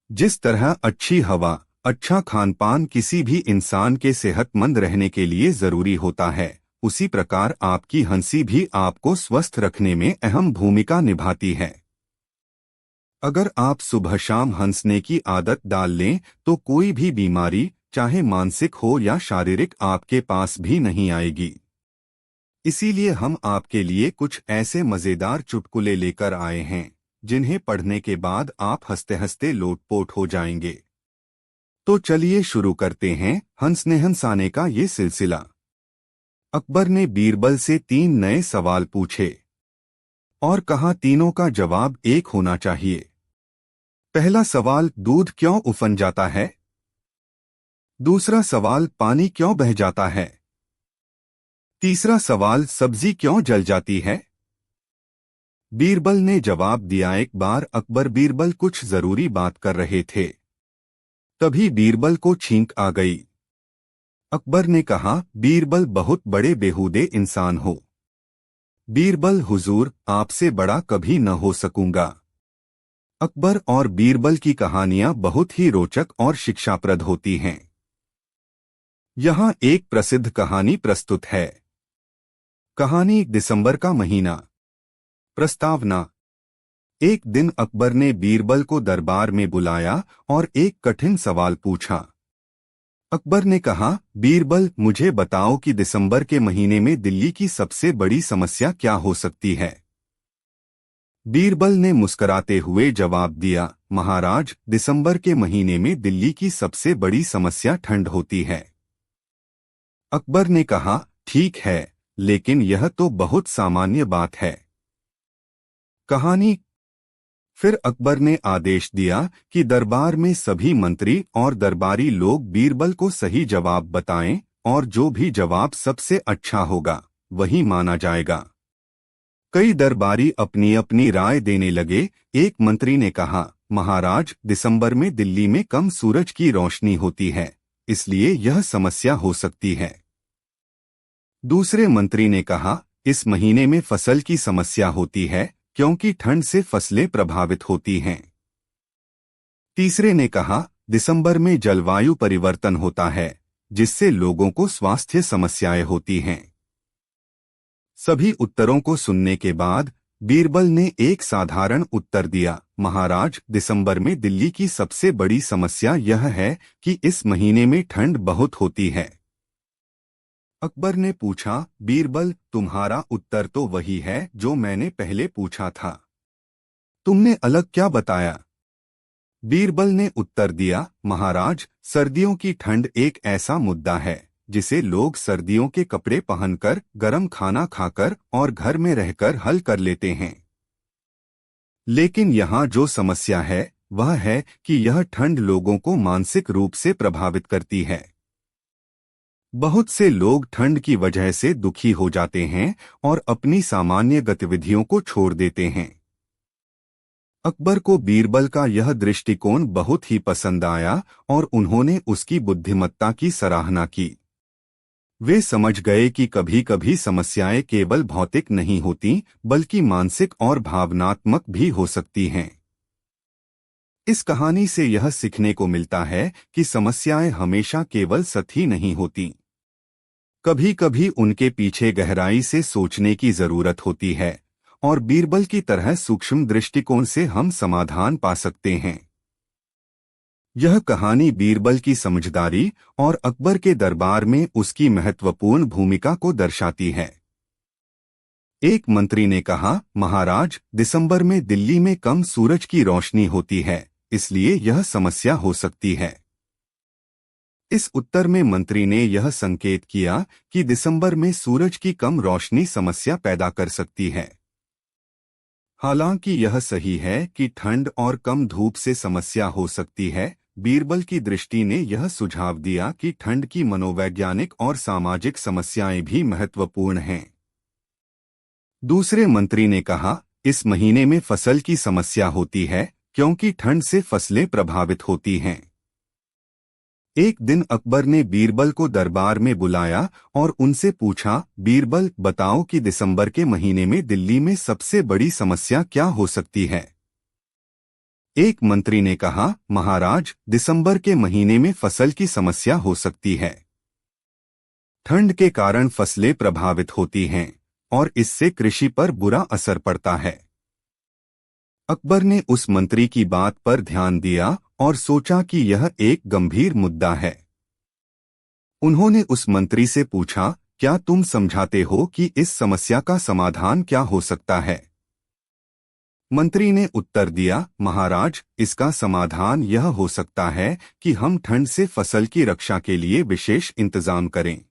जिस तरह अच्छी हवा, अच्छा खानपान किसी भी इंसान के सेहतमंद रहने के लिए जरूरी होता है, उसी प्रकार आपकी हंसी भी आपको स्वस्थ रखने में अहम भूमिका निभाती है। अगर आप सुबह शाम हंसने की आदत डाल लें तो कोई भी बीमारी, चाहे मानसिक हो या शारीरिक, आपके पास भी नहीं आएगी। इसीलिए हम आपके लिए कुछ ऐसे मजेदार चुटकुले लेकर आए हैं जिन्हें पढ़ने के बाद आप हंसते हंसते लोटपोट हो जाएंगे। तो चलिए शुरू करते हैं हंसने हंसाने का ये सिलसिला। अकबर ने बीरबल से 3 नए सवाल पूछे और कहा तीनों का जवाब एक होना चाहिए। पहला सवाल, दूध क्यों उफन जाता है? दूसरा सवाल, पानी क्यों बह जाता है? तीसरा सवाल, सब्जी क्यों जल जाती है? बीरबल ने जवाब दिया। एक बार अकबर बीरबल कुछ जरूरी बात कर रहे थे, तभी बीरबल को छींक आ गई। अकबर ने कहा, बीरबल बहुत बड़े बेहूदे इंसान हो। बीरबल, हुजूर, आपसे बड़ा कभी न हो सकूंगा। अकबर और बीरबल की कहानियां बहुत ही रोचक और शिक्षाप्रद होती हैं। यहाँ एक प्रसिद्ध कहानी प्रस्तुत है। कहानी, दिसंबर का महीना। प्रस्तावना। एक दिन अकबर ने बीरबल को दरबार में बुलाया और एक कठिन सवाल पूछा। अकबर ने कहा, बीरबल, मुझे बताओ कि दिसंबर के महीने में दिल्ली की सबसे बड़ी समस्या क्या हो सकती है? बीरबल ने मुस्कुराते हुए जवाब दिया, महाराज, दिसंबर के महीने में दिल्ली की सबसे बड़ी समस्या ठंड होती है। अकबर ने कहा, ठीक है, लेकिन यह तो बहुत सामान्य बात है। कहानी। फिर अकबर ने आदेश दिया कि दरबार में सभी मंत्री और दरबारी लोग बीरबल को सही जवाब बताएं और जो भी जवाब सबसे अच्छा होगा वही माना जाएगा। कई दरबारी अपनी अपनी राय देने लगे। एक मंत्री ने कहा, महाराज, दिसंबर में दिल्ली में कम सूरज की रोशनी होती है, इसलिए यह समस्या हो सकती है। दूसरे मंत्री ने कहा, इस महीने में फसल की समस्या होती है क्योंकि ठंड से फसलें प्रभावित होती हैं। तीसरे ने कहा, दिसंबर में जलवायु परिवर्तन होता है जिससे लोगों को स्वास्थ्य समस्याएं होती हैं। सभी उत्तरों को सुनने के बाद बीरबल ने एक साधारण उत्तर दिया, महाराज, दिसंबर में दिल्ली की सबसे बड़ी समस्या यह है कि इस महीने में ठंड बहुत होती है। अकबर ने पूछा, बीरबल, तुम्हारा उत्तर तो वही है जो मैंने पहले पूछा था, तुमने अलग क्या बताया? बीरबल ने उत्तर दिया, महाराज, सर्दियों की ठंड एक ऐसा मुद्दा है जिसे लोग सर्दियों के कपड़े पहनकर, गर्म खाना खाकर और घर में रहकर हल कर लेते हैं। लेकिन यहाँ जो समस्या है वह है कि यह ठंड लोगों को मानसिक रूप से प्रभावित करती है। बहुत से लोग ठंड की वजह से दुखी हो जाते हैं और अपनी सामान्य गतिविधियों को छोड़ देते हैं। अकबर को बीरबल का यह दृष्टिकोण बहुत ही पसंद आया और उन्होंने उसकी बुद्धिमत्ता की सराहना की। वे समझ गए कि कभी कभी समस्याएं केवल भौतिक नहीं होती बल्कि मानसिक और भावनात्मक भी हो सकती हैं। इस कहानी से यह सीखने को मिलता है कि समस्याएं हमेशा केवल सही नहीं होती। कभी कभी उनके पीछे गहराई से सोचने की जरूरत होती है और बीरबल की तरह सूक्ष्म दृष्टिकोण से हम समाधान पा सकते हैं। यह कहानी बीरबल की समझदारी और अकबर के दरबार में उसकी महत्वपूर्ण भूमिका को दर्शाती है। एक मंत्री ने कहा, महाराज, दिसंबर में दिल्ली में कम सूरज की रोशनी होती है, इसलिए यह समस्या हो सकती है। इस उत्तर में मंत्री ने यह संकेत किया कि दिसंबर में सूरज की कम रोशनी समस्या पैदा कर सकती है। हालांकि यह सही है कि ठंड और कम धूप से समस्या हो सकती है, बीरबल की दृष्टि ने यह सुझाव दिया कि ठंड की मनोवैज्ञानिक और सामाजिक समस्याएं भी महत्वपूर्ण हैं। दूसरे मंत्री ने कहा, इस महीने में फसल की समस्या होती है क्योंकि ठंड से फसलें प्रभावित होती हैं। एक दिन अकबर ने बीरबल को दरबार में बुलाया और उनसे पूछा, बीरबल, बताओ कि दिसंबर के महीने में दिल्ली में सबसे बड़ी समस्या क्या हो सकती है? एक मंत्री ने कहा, महाराज, दिसंबर के महीने में फसल की समस्या हो सकती है। ठंड के कारण फसलें प्रभावित होती हैं और इससे कृषि पर बुरा असर पड़ता है। अकबर ने उस मंत्री की बात पर ध्यान दिया और सोचा कि यह एक गंभीर मुद्दा है। उन्होंने उस मंत्री से पूछा, क्या तुम समझाते हो कि इस समस्या का समाधान क्या हो सकता है? मंत्री ने उत्तर दिया, महाराज, इसका समाधान यह हो सकता है कि हम ठंड से फसल की रक्षा के लिए विशेष इंतजाम करें,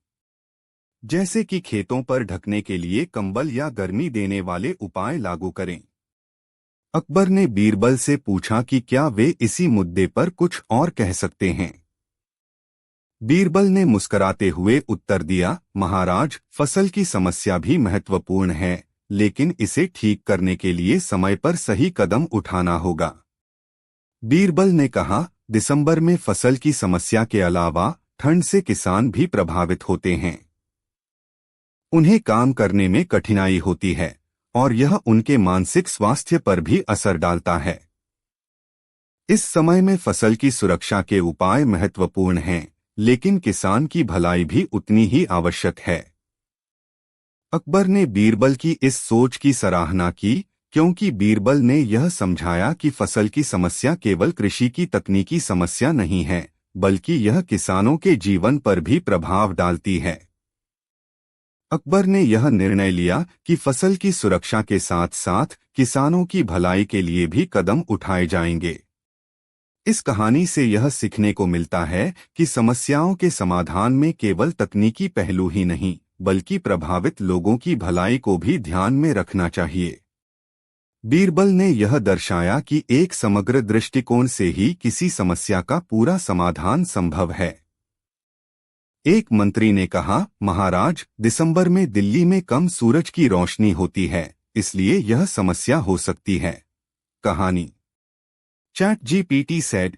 जैसे कि खेतों पर ढकने के लिए कंबल या गर्मी देने वाले उपाय लागू करें। अकबर ने बीरबल से पूछा कि क्या वे इसी मुद्दे पर कुछ और कह सकते हैं। बीरबल ने मुस्कुराते हुए उत्तर दिया, महाराज, फसल की समस्या भी महत्वपूर्ण है, लेकिन इसे ठीक करने के लिए समय पर सही कदम उठाना होगा। बीरबल ने कहा, दिसंबर में फसल की समस्या के अलावा ठंड से किसान भी प्रभावित होते हैं। उन्हें काम करने में कठिनाई होती है और यह उनके मानसिक स्वास्थ्य पर भी असर डालता है। इस समय में फसल की सुरक्षा के उपाय महत्वपूर्ण हैं, लेकिन किसान की भलाई भी उतनी ही आवश्यक है। अकबर ने बीरबल की इस सोच की सराहना की, क्योंकि बीरबल ने यह समझाया कि फसल की समस्या केवल कृषि की तकनीकी समस्या नहीं है, बल्कि यह किसानों के जीवन पर भी प्रभाव डालती है। अकबर ने यह निर्णय लिया कि फसल की सुरक्षा के साथ साथ किसानों की भलाई के लिए भी कदम उठाए जाएंगे। इस कहानी से यह सीखने को मिलता है कि समस्याओं के समाधान में केवल तकनीकी पहलू ही नहीं, बल्कि प्रभावित लोगों की भलाई को भी ध्यान में रखना चाहिए। बीरबल ने यह दर्शाया कि एक समग्र दृष्टिकोण से ही किसी समस्या का पूरा समाधान संभव है। एक मंत्री ने कहा, महाराज, दिसंबर में दिल्ली में कम सूरज की रोशनी होती है, इसलिए यह समस्या हो सकती है। कहानी। ChatGPT said,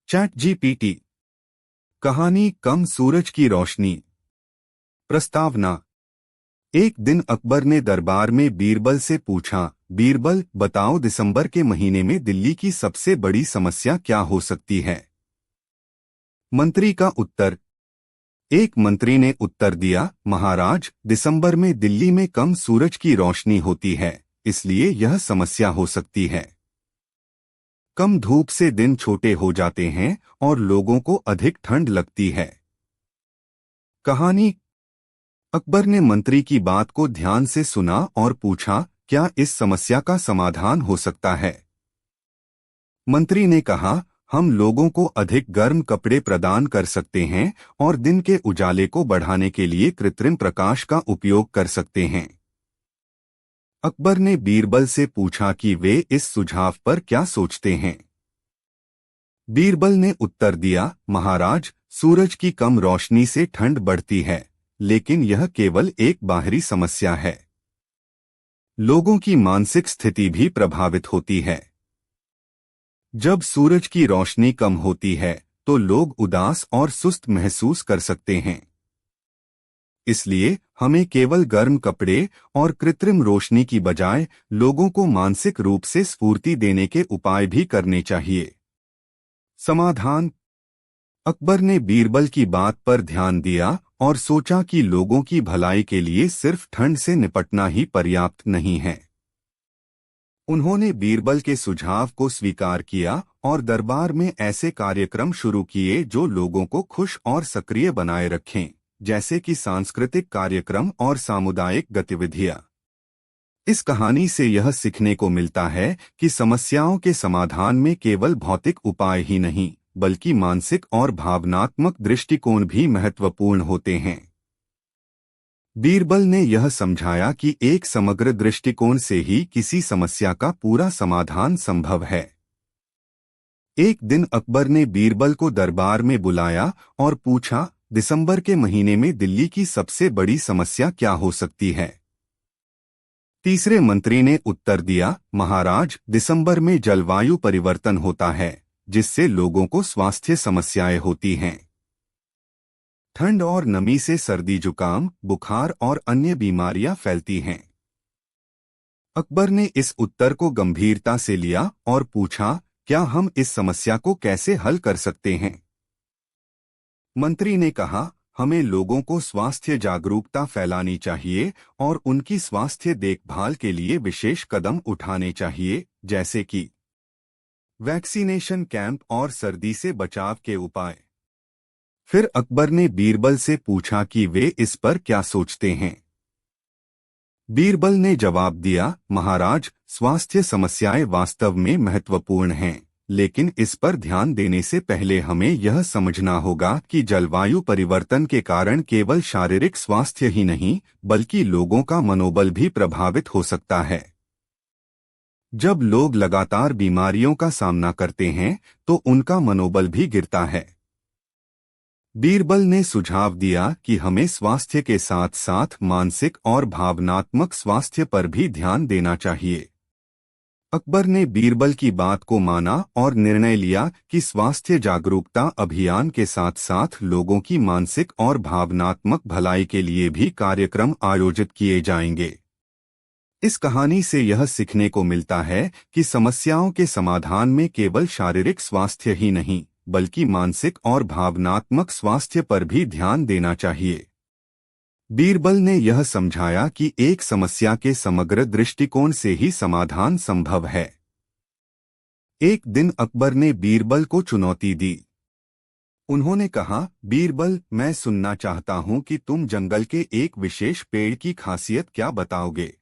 ChatGPT। कहानी, कम सूरज की रोशनी। प्रस्तावना। एक दिन अकबर ने दरबार में बीरबल से पूछा, बीरबल, बताओ, दिसंबर के महीने में दिल्ली की सबसे बड़ी समस्या क्या हो सकती है? मंत्री का उत्तर। एक मंत्री ने उत्तर दिया, महाराज, दिसंबर में दिल्ली में कम सूरज की रोशनी होती है, इसलिए यह समस्या हो सकती है। कम धूप से दिन छोटे हो जाते हैं और लोगों को अधिक ठंड लगती है। कहानी। अकबर ने मंत्री की बात को ध्यान से सुना और पूछा, क्या इस समस्या का समाधान हो सकता है? मंत्री ने कहा, हम लोगों को अधिक गर्म कपड़े प्रदान कर सकते हैं और दिन के उजाले को बढ़ाने के लिए कृत्रिम प्रकाश का उपयोग कर सकते हैं। अकबर ने बीरबल से पूछा कि वे इस सुझाव पर क्या सोचते हैं। बीरबल ने उत्तर दिया, महाराज, सूरज की कम रोशनी से ठंड बढ़ती है, लेकिन यह केवल एक बाहरी समस्या है। लोगों की मानसिक स्थिति भी प्रभावित होती है। जब सूरज की रोशनी कम होती है तो लोग उदास और सुस्त महसूस कर सकते हैं। इसलिए हमें केवल गर्म कपड़े और कृत्रिम रोशनी की बजाय लोगों को मानसिक रूप से स्फूर्ति देने के उपाय भी करने चाहिए। समाधान। अकबर ने बीरबल की बात पर ध्यान दिया और सोचा कि लोगों की भलाई के लिए सिर्फ ठंड से निपटना ही पर्याप्त नहीं है। उन्होंने बीरबल के सुझाव को स्वीकार किया और दरबार में ऐसे कार्यक्रम शुरू किए जो लोगों को खुश और सक्रिय बनाए रखें, जैसे कि सांस्कृतिक कार्यक्रम और सामुदायिक गतिविधियां। इस कहानी से यह सीखने को मिलता है कि समस्याओं के समाधान में केवल भौतिक उपाय ही नहीं, बल्कि मानसिक और भावनात्मक दृष्टिकोण भी महत्वपूर्ण होते हैं। बीरबल ने यह समझाया कि एक समग्र दृष्टिकोण से ही किसी समस्या का पूरा समाधान संभव है। एक दिन अकबर ने बीरबल को दरबार में बुलाया और पूछा, दिसंबर के महीने में दिल्ली की सबसे बड़ी समस्या क्या हो सकती है? तीसरे मंत्री ने उत्तर दिया, महाराज, दिसंबर में जलवायु परिवर्तन होता है, जिससे लोगों को स्वास्थ्य समस्याएं होती हैं। ठंड और नमी से सर्दी, जुकाम, बुखार और अन्य बीमारियां फैलती हैं। अकबर ने इस उत्तर को गंभीरता से लिया और पूछा, क्या हम इस समस्या को कैसे हल कर सकते हैं? मंत्री ने कहा, हमें लोगों को स्वास्थ्य जागरूकता फैलानी चाहिए और उनकी स्वास्थ्य देखभाल के लिए विशेष कदम उठाने चाहिए, जैसे कि वैक्सीनेशन कैंप और सर्दी से बचाव के उपाय। फिर अकबर ने बीरबल से पूछा कि वे इस पर क्या सोचते हैं। बीरबल ने जवाब दिया, महाराज, स्वास्थ्य समस्याएं वास्तव में महत्वपूर्ण हैं, लेकिन इस पर ध्यान देने से पहले हमें यह समझना होगा कि जलवायु परिवर्तन के कारण केवल शारीरिक स्वास्थ्य ही नहीं, बल्कि लोगों का मनोबल भी प्रभावित हो सकता है। जब लोग लगातार बीमारियों का सामना करते हैं, तो उनका मनोबल भी गिरता है। बीरबल ने सुझाव दिया कि हमें स्वास्थ्य के साथ साथ मानसिक और भावनात्मक स्वास्थ्य पर भी ध्यान देना चाहिए। अकबर ने बीरबल की बात को माना और निर्णय लिया कि स्वास्थ्य जागरूकता अभियान के साथ साथ लोगों की मानसिक और भावनात्मक भलाई के लिए भी कार्यक्रम आयोजित किए जाएंगे। इस कहानी से यह सीखने को मिलता है कि समस्याओं के समाधान में केवल शारीरिक स्वास्थ्य ही नहीं, बल्कि मानसिक और भावनात्मक स्वास्थ्य पर भी ध्यान देना चाहिए। बीरबल ने यह समझाया कि एक समस्या के समग्र दृष्टिकोण से ही समाधान संभव है। एक दिन अकबर ने बीरबल को चुनौती दी। उन्होंने कहा, बीरबल, मैं सुनना चाहता हूं कि तुम जंगल के एक विशेष पेड़ की खासियत क्या बताओगे।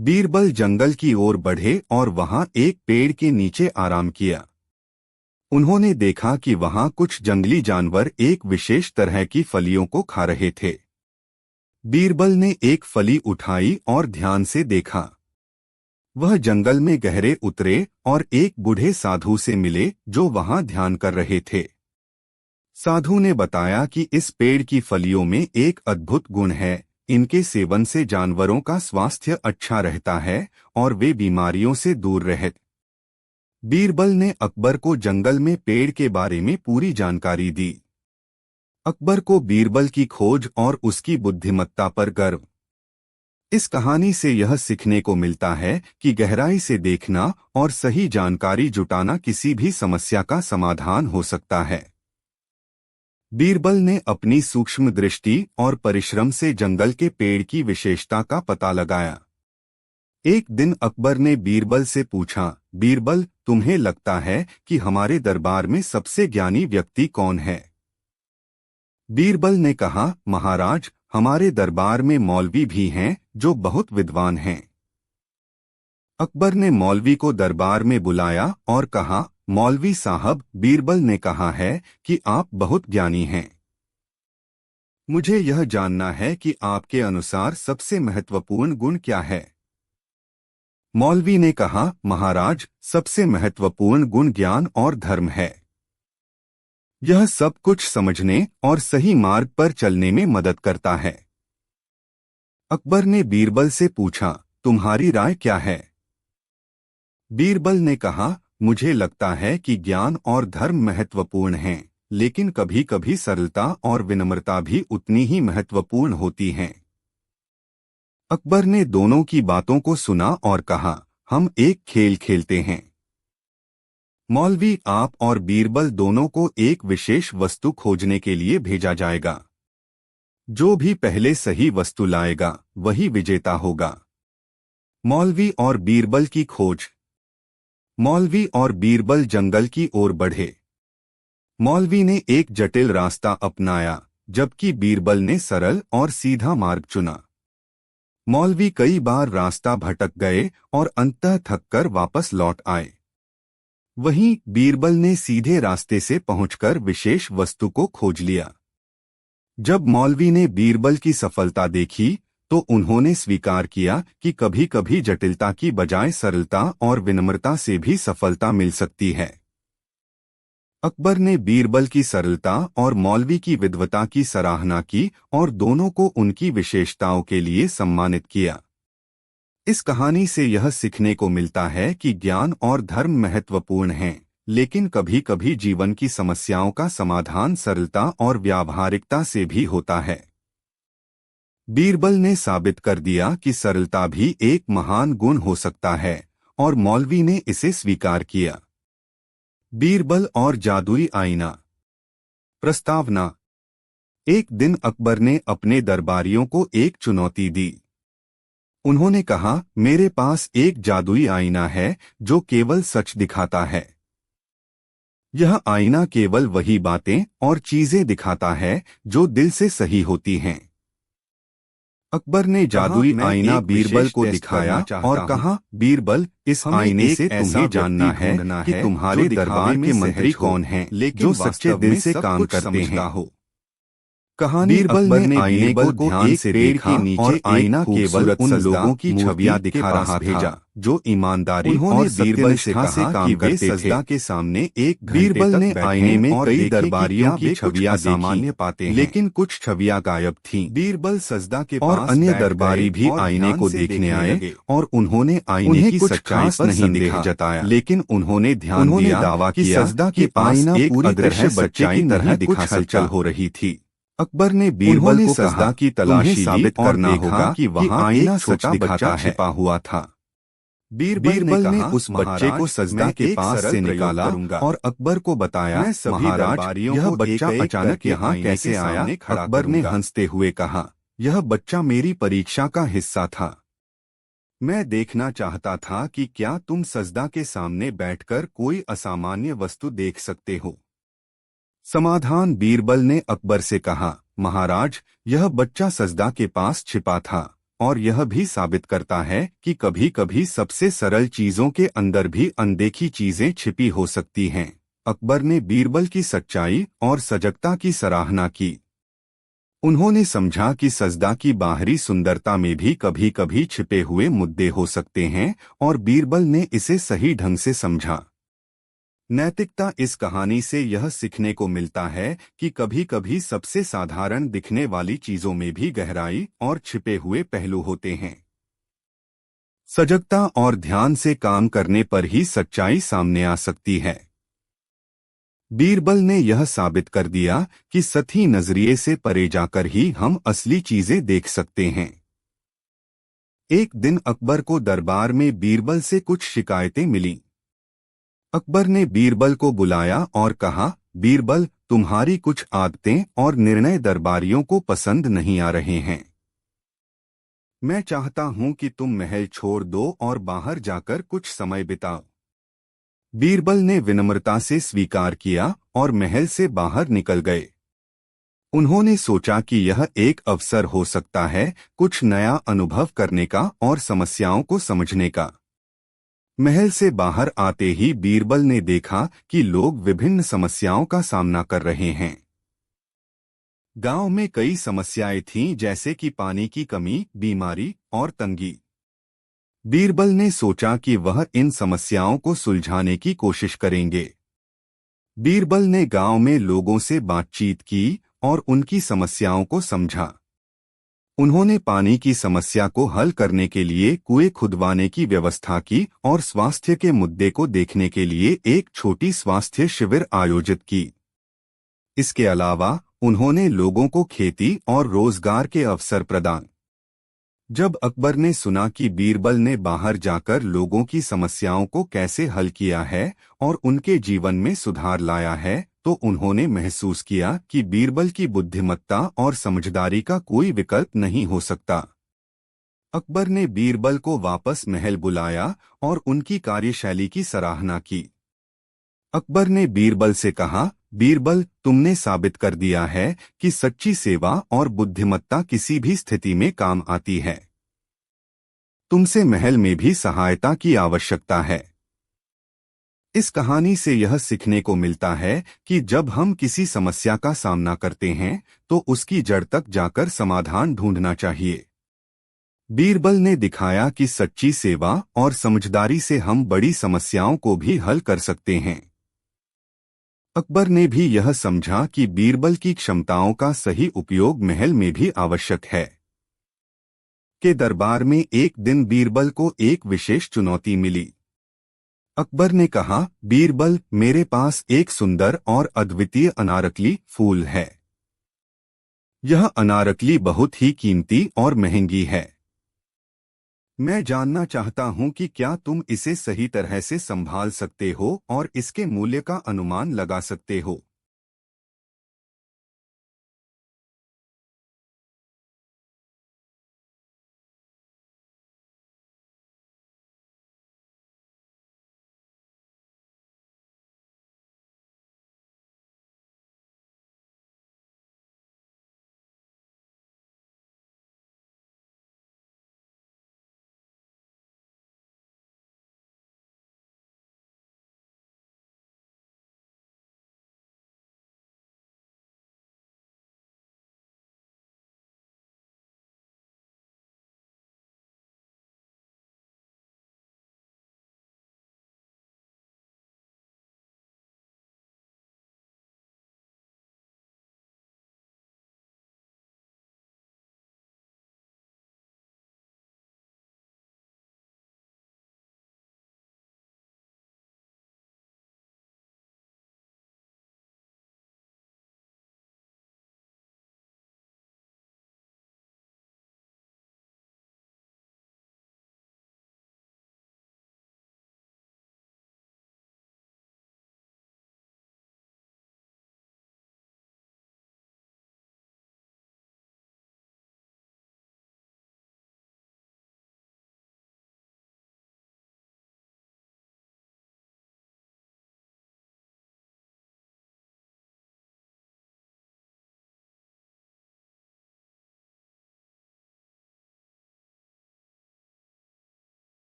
बीरबल जंगल की ओर बढ़े और वहां एक पेड़ के नीचे आराम किया। उन्होंने देखा कि वहां कुछ जंगली जानवर एक विशेष तरह की फलियों को खा रहे थे। बीरबल ने एक फली उठाई और ध्यान से देखा। वह जंगल में गहरे उतरे और एक बूढ़े साधु से मिले जो वहां ध्यान कर रहे थे। साधु ने बताया कि इस पेड़ की फलियों में एक अद्भुत गुण है, इनके सेवन से जानवरों का स्वास्थ्य अच्छा रहता है और वे बीमारियों से दूर रहते। बीरबल ने अकबर को जंगल में पेड़ के बारे में पूरी जानकारी दी। अकबर को बीरबल की खोज और उसकी बुद्धिमत्ता पर गर्व। इस कहानी से यह सीखने को मिलता है कि गहराई से देखना और सही जानकारी जुटाना किसी भी समस्या का समाधान हो सकता है। बीरबल ने अपनी सूक्ष्म दृष्टि और परिश्रम से जंगल के पेड़ की विशेषता का पता लगाया। एक दिन अकबर ने बीरबल से पूछा, बीरबल, तुम्हें लगता है कि हमारे दरबार में सबसे ज्ञानी व्यक्ति कौन है? बीरबल ने कहा, महाराज, हमारे दरबार में मौलवी भी हैं जो बहुत विद्वान हैं। अकबर ने मौलवी को दरबार में बुलाया और कहा, मौलवी साहब, बीरबल ने कहा है कि आप बहुत ज्ञानी हैं। मुझे यह जानना है कि आपके अनुसार सबसे महत्वपूर्ण गुण क्या है? मौलवी ने कहा, महाराज, सबसे महत्वपूर्ण गुण ज्ञान और धर्म है। यह सब कुछ समझने और सही मार्ग पर चलने में मदद करता है। अकबर ने बीरबल से पूछा, तुम्हारी राय क्या है? बीरबल ने कहा, मुझे लगता है कि ज्ञान और धर्म महत्वपूर्ण हैं, लेकिन कभी कभी सरलता और विनम्रता भी उतनी ही महत्वपूर्ण होती हैं। अकबर ने दोनों की बातों को सुना और कहा, हम एक खेल खेलते हैं। मौलवी, आप और बीरबल दोनों को एक विशेष वस्तु खोजने के लिए भेजा जाएगा। जो भी पहले सही वस्तु लाएगा वही विजेता होगा। मौलवी और बीरबल की खोज। मौलवी और बीरबल जंगल की ओर बढ़े। मौलवी ने एक जटिल रास्ता अपनाया, जबकि बीरबल ने सरल और सीधा मार्ग चुना। मौलवी कई बार रास्ता भटक गए और अंततः थककर वापस लौट आए। वहीं बीरबल ने सीधे रास्ते से पहुंचकर विशेष वस्तु को खोज लिया। जब मौलवी ने बीरबल की सफलता देखी, तो उन्होंने स्वीकार किया कि कभी-कभी जटिलता की बजाय सरलता और विनम्रता से भी सफलता मिल सकती है। अकबर ने बीरबल की सरलता और मौलवी की विद्वता की सराहना की और दोनों को उनकी विशेषताओं के लिए सम्मानित किया। इस कहानी से यह सीखने को मिलता है कि ज्ञान और धर्म महत्वपूर्ण हैं, लेकिन कभी-कभी जीवन की समस्याओं का समाधान सरलता और व्यावहारिकता से भी होता है। बीरबल ने साबित कर दिया कि सरलता भी एक महान गुण हो सकता है और मौलवी ने इसे स्वीकार किया। बीरबल और जादुई आईना। प्रस्तावना। एक दिन अकबर ने अपने दरबारियों को एक चुनौती दी। उन्होंने कहा, मेरे पास एक जादुई आईना है जो केवल सच दिखाता है। यह आईना केवल वही बातें और चीजें दिखाता है जो दिल से सही होती हैं। अकबर ने जादुई आईना बीरबल को दिखाया और कहा, बीरबल, इस आईने से तुम्हें जानना है कि तुम्हारे दरबार के मंत्री कौन हैं, जो सच्चे दिल से काम करते हैं। कहानी बीरबल ने आईने को ध्यान से देखा और आईना केवल उन लोगों की छवियां दिखा रहा था जो ईमानदारी और सत्यनिष्ठा से काम करते थे। के सामने एक बीरबल ने आईने में कई दरबारियों की छवियां सामान्य पाते हैं, लेकिन कुछ छवियां गायब थीं। बीरबल सजदा के पास और अन्य दरबारी भी आईने को देखने आए और उन्होंने आईने की सच्चाई पर संदेह जताया, लेकिन उन्होंने ध्यान दिया दावा किया सजदा के पास एक अदृश्य बच्चे की तरह दिखा हलचल हो रही थी। अकबर ने बीरबल को सजदा की तलाशी साबित करना होगा कि वहां आईना छोटा बच्चा छिपा हुआ था। बीरबल ने उस बच्चे को सजदा के पास से निकाला और अकबर को बताया, महाराज, यह बच्चा अचानक यहाँ कैसे आया? अकबर ने हंसते हुए कहा, यह बच्चा मेरी परीक्षा का हिस्सा था। मैं देखना चाहता था कि क्या तुम सजदा के सामने बैठकर कोई असामान्य वस्तु देख सकते हो। समाधान। बीरबल ने अकबर से कहा, महाराज, यह बच्चा सजदा के पास छिपा था और यह भी साबित करता है कि कभी कभी सबसे सरल चीजों के अंदर भी अनदेखी चीजें छिपी हो सकती हैं। अकबर ने बीरबल की सच्चाई और सजगता की सराहना की। उन्होंने समझा कि सजदा की बाहरी सुंदरता में भी कभी कभी छिपे हुए मुद्दे हो सकते हैं और बीरबल ने इसे सही ढंग से समझा। नैतिकता। इस कहानी से यह सीखने को मिलता है कि कभी कभी सबसे साधारण दिखने वाली चीजों में भी गहराई और छिपे हुए पहलू होते हैं। सजगता और ध्यान से काम करने पर ही सच्चाई सामने आ सकती है। बीरबल ने यह साबित कर दिया कि सतही नजरिए से परे जाकर ही हम असली चीजें देख सकते हैं। एक दिन अकबर को दरबार में बीरबल से कुछ शिकायतें मिलीं। अकबर ने बीरबल को बुलाया और कहा, बीरबल, तुम्हारी कुछ आदतें और निर्णय दरबारियों को पसंद नहीं आ रहे हैं। मैं चाहता हूं कि तुम महल छोड़ दो और बाहर जाकर कुछ समय बिताओ। बीरबल ने विनम्रता से स्वीकार किया और महल से बाहर निकल गए। उन्होंने सोचा कि यह एक अवसर हो सकता है कुछ नया अनुभव करने का और समस्याओं को समझने का। महल से बाहर आते ही बीरबल ने देखा कि लोग विभिन्न समस्याओं का सामना कर रहे हैं। गांव में कई समस्याएं थीं, जैसे कि पानी की कमी, बीमारी और तंगी। बीरबल ने सोचा कि वह इन समस्याओं को सुलझाने की कोशिश करेंगे। बीरबल ने गांव में लोगों से बातचीत की और उनकी समस्याओं को समझा। उन्होंने पानी की समस्या को हल करने के लिए कुएं खुदवाने की व्यवस्था की और स्वास्थ्य के मुद्दे को देखने के लिए एक छोटी स्वास्थ्य शिविर आयोजित की। इसके अलावा उन्होंने लोगों को खेती और रोजगार के अवसर प्रदान। जब अकबर ने सुना कि बीरबल ने बाहर जाकर लोगों की समस्याओं को कैसे हल किया है और उनके जीवन में सुधार लाया है, तो उन्होंने महसूस किया कि बीरबल की बुद्धिमत्ता और समझदारी का कोई विकल्प नहीं हो सकता। अकबर ने बीरबल को वापस महल बुलाया और उनकी कार्यशैली की सराहना की। अकबर ने बीरबल से कहा, बीरबल, तुमने साबित कर दिया है कि सच्ची सेवा और बुद्धिमत्ता किसी भी स्थिति में काम आती है। तुमसे महल में भी सहायता की आवश्यकता है। इस कहानी से यह सीखने को मिलता है कि जब हम किसी समस्या का सामना करते हैं तो उसकी जड़ तक जाकर समाधान ढूंढना चाहिए। बीरबल ने दिखाया कि सच्ची सेवा और समझदारी से हम बड़ी समस्याओं को भी हल कर सकते हैं। अकबर ने भी यह समझा कि बीरबल की क्षमताओं का सही उपयोग महल में भी आवश्यक है। के दरबार में एक दिन बीरबल को एक विशेष चुनौती मिली। अकबर ने कहा, बीरबल, मेरे पास एक सुंदर और अद्वितीय अनारकली फूल है। यह अनारकली बहुत ही कीमती और महंगी है। मैं जानना चाहता हूँ कि क्या तुम इसे सही तरह से संभाल सकते हो और इसके मूल्य का अनुमान लगा सकते हो।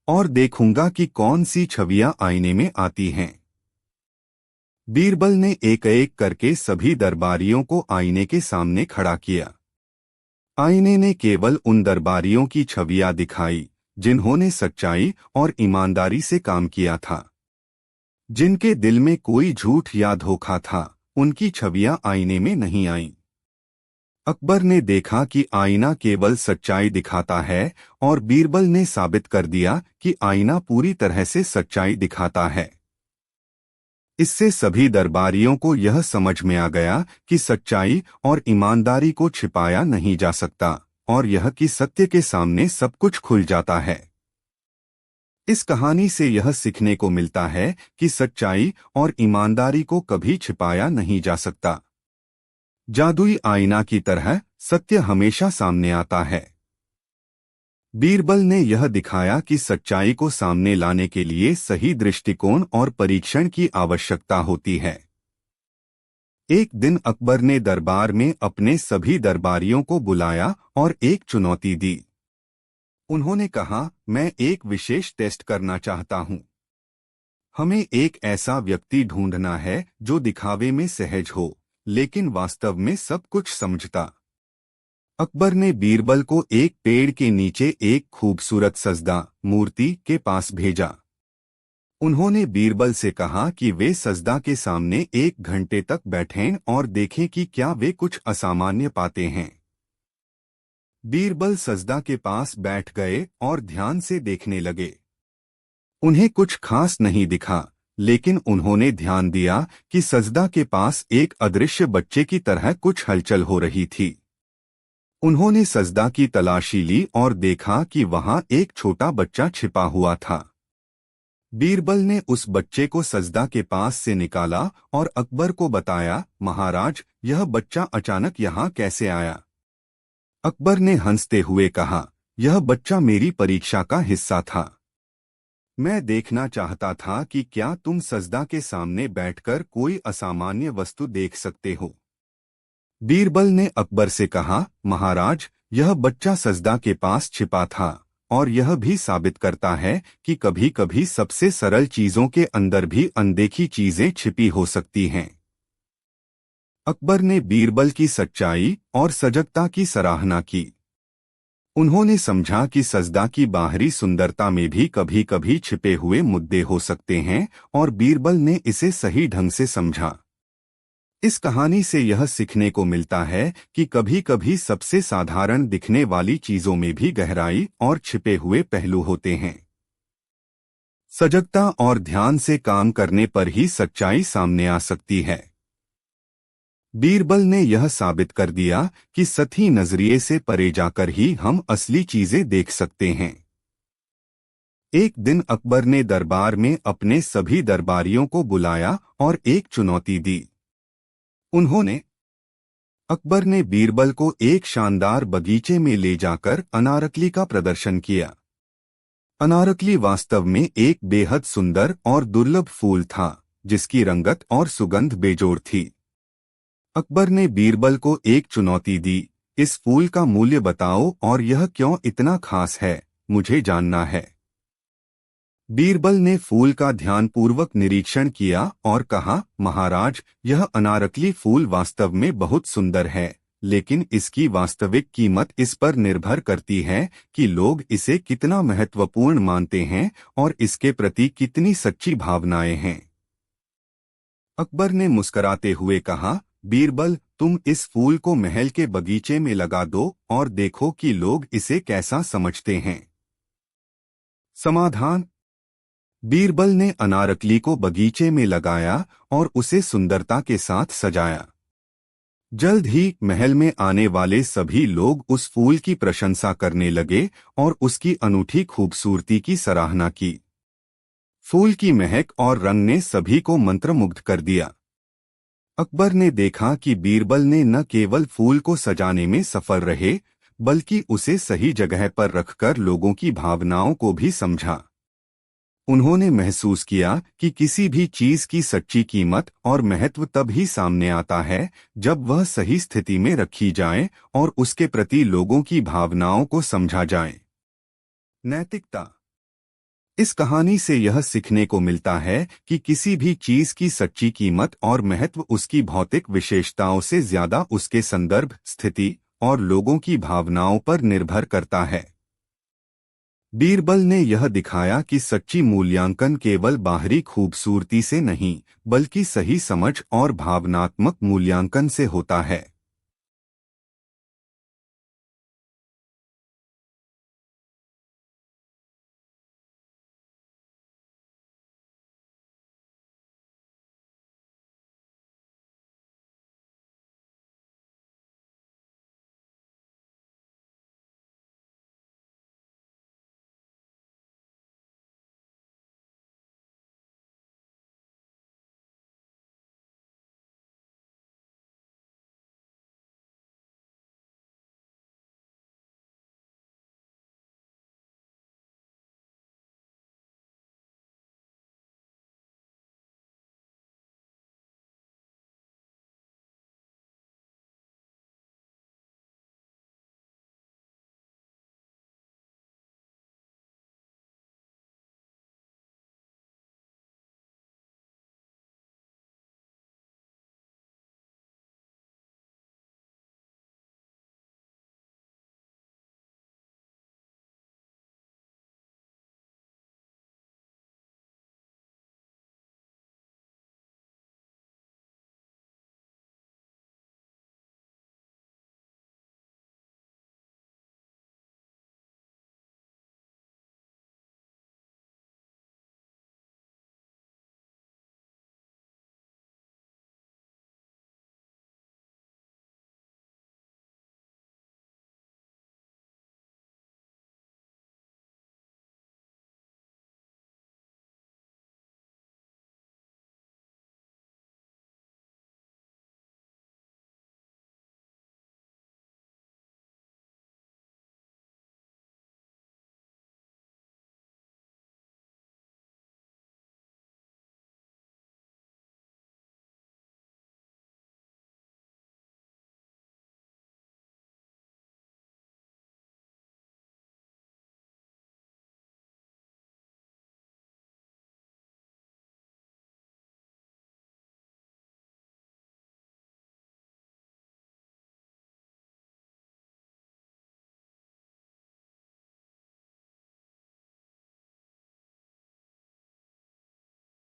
और देखूंगा कि कौन सी छवियां आईने में आती हैं। बीरबल ने एक एक करके सभी दरबारियों को आईने के सामने खड़ा किया। आईने ने केवल उन दरबारियों की छवियां दिखाई जिन्होंने सच्चाई और ईमानदारी से काम किया था। जिनके दिल में कोई झूठ या धोखा था, उनकी छवियां आईने में नहीं आईं। अकबर ने देखा कि आईना केवल सच्चाई दिखाता है और बीरबल ने साबित कर दिया कि आईना पूरी तरह से सच्चाई दिखाता है। इससे सभी दरबारियों को यह समझ में आ गया कि सच्चाई और ईमानदारी को छिपाया नहीं जा सकता और यह कि सत्य के सामने सब कुछ खुल जाता है। इस कहानी से यह सीखने को मिलता है कि सच्चाई और ईमानदारी को कभी छिपाया नहीं जा सकता। जादुई आईना की तरह सत्य हमेशा सामने आता है। बीरबल ने यह दिखाया कि सच्चाई को सामने लाने के लिए सही दृष्टिकोण और परीक्षण की आवश्यकता होती है। एक दिन अकबर ने दरबार में अपने सभी दरबारियों को बुलाया और एक चुनौती दी। उन्होंने कहा, मैं एक विशेष टेस्ट करना चाहता हूं। हमें एक ऐसा व्यक्ति ढूंढना है जो दिखावे में सहज हो लेकिन वास्तव में सब कुछ समझता। अकबर ने बीरबल को एक पेड़ के नीचे एक खूबसूरत सजदा मूर्ति के पास भेजा। उन्होंने बीरबल से कहा कि वे सजदा के सामने 1 घंटे तक बैठें और देखें कि क्या वे कुछ असामान्य पाते हैं। बीरबल सजदा के पास बैठ गए और ध्यान से देखने लगे। उन्हें कुछ खास नहीं दिखा, लेकिन उन्होंने ध्यान दिया कि सजदा के पास एक अदृश्य बच्चे की तरह कुछ हलचल हो रही थी। उन्होंने सजदा की तलाशी ली और देखा कि वहां एक छोटा बच्चा छिपा हुआ था। बीरबल ने उस बच्चे को सजदा के पास से निकाला और अकबर को बताया, महाराज, यह बच्चा अचानक यहाँ कैसे आया? अकबर ने हंसते हुए कहा, यह बच्चा मेरी परीक्षा का हिस्सा था। मैं देखना चाहता था कि क्या तुम सजदा के सामने बैठकर कोई असामान्य वस्तु देख सकते हो। बीरबल ने अकबर से कहा, महाराज, यह बच्चा सजदा के पास छिपा था और यह भी साबित करता है कि कभी कभी सबसे सरल चीजों के अंदर भी अनदेखी चीजें छिपी हो सकती हैं। अकबर ने बीरबल की सच्चाई और सजगता की सराहना की। उन्होंने समझा कि सजदा की बाहरी सुंदरता में भी कभी कभी छिपे हुए मुद्दे हो सकते हैं और बीरबल ने इसे सही ढंग से समझा। इस कहानी से यह सीखने को मिलता है कि कभी कभी सबसे साधारण दिखने वाली चीजों में भी गहराई और छिपे हुए पहलू होते हैं। सजगता और ध्यान से काम करने पर ही सच्चाई सामने आ सकती है। बीरबल ने यह साबित कर दिया कि सतही नजरिए से परे जाकर ही हम असली चीजें देख सकते हैं। एक दिन अकबर ने दरबार में अपने सभी दरबारियों को बुलाया और एक चुनौती दी। अकबर ने बीरबल को एक शानदार बगीचे में ले जाकर अनारकली का प्रदर्शन किया। अनारकली वास्तव में एक बेहद सुंदर और दुर्लभ फूल था, जिसकी रंगत और सुगंध बेजोड़ थी। अकबर ने बीरबल को एक चुनौती दी, इस फूल का मूल्य बताओ और यह क्यों इतना खास है, मुझे जानना है। बीरबल ने फूल का ध्यानपूर्वक निरीक्षण किया और कहा, महाराज, यह अनारकली फूल वास्तव में बहुत सुंदर है, लेकिन इसकी वास्तविक कीमत इस पर निर्भर करती है कि लोग इसे कितना महत्वपूर्ण मानते हैं और इसके प्रति कितनी सच्ची भावनाएं हैं। अकबर ने मुस्कुराते हुए कहा, बीरबल, तुम इस फूल को महल के बगीचे में लगा दो और देखो कि लोग इसे कैसा समझते हैं। समाधान। बीरबल ने अनारकली को बगीचे में लगाया और उसे सुंदरता के साथ सजाया। जल्द ही महल में आने वाले सभी लोग उस फूल की प्रशंसा करने लगे और उसकी अनूठी खूबसूरती की सराहना की। फूल की महक और रंग ने सभी को मंत्रमुग्ध कर दिया। अकबर ने देखा कि बीरबल ने न केवल फूल को सजाने में सफल रहे, बल्कि उसे सही जगह पर रखकर लोगों की भावनाओं को भी समझा। उन्होंने महसूस किया कि किसी भी चीज की सच्ची कीमत और महत्व तब ही सामने आता है जब वह सही स्थिति में रखी जाए और उसके प्रति लोगों की भावनाओं को समझा जाए। नैतिकता। इस कहानी से यह सीखने को मिलता है कि किसी भी चीज की सच्ची कीमत और महत्व उसकी भौतिक विशेषताओं से ज्यादा उसके संदर्भ, स्थिति और लोगों की भावनाओं पर निर्भर करता है। बीरबल ने यह दिखाया कि सच्ची मूल्यांकन केवल बाहरी खूबसूरती से नहीं, बल्कि सही समझ और भावनात्मक मूल्यांकन से होता है।